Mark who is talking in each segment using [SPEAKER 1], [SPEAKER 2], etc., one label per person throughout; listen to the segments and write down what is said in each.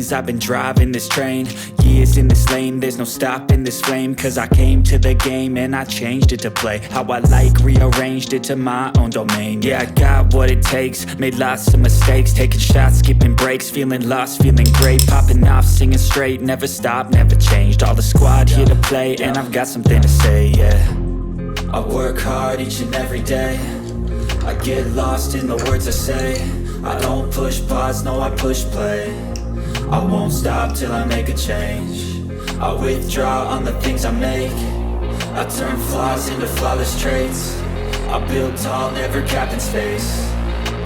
[SPEAKER 1] lanes, I've been driving this train. Years in this lane, there's no stopping this flame. Cause I came to the game and I changed it to play how I like, rearranged it to my own domain. Yeah, I got what it takes, made lots of mistakes, taking shots, skipping breaks, feeling lost, feeling great, popping off, singing straight, never stopped, never changed. All the squad here to play, and I've got something to say, yeah. I work hard each and every day, I get lost in the words I say. I don't push pause, no I push play. I won't stop till I make a change. I withdraw on the things I make. I turn flaws into flawless traits. I build tall, never capped in space.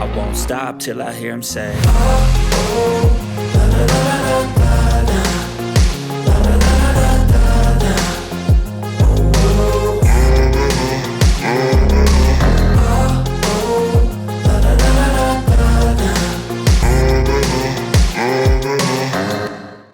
[SPEAKER 1] I won't stop till I hear him say, oh, oh.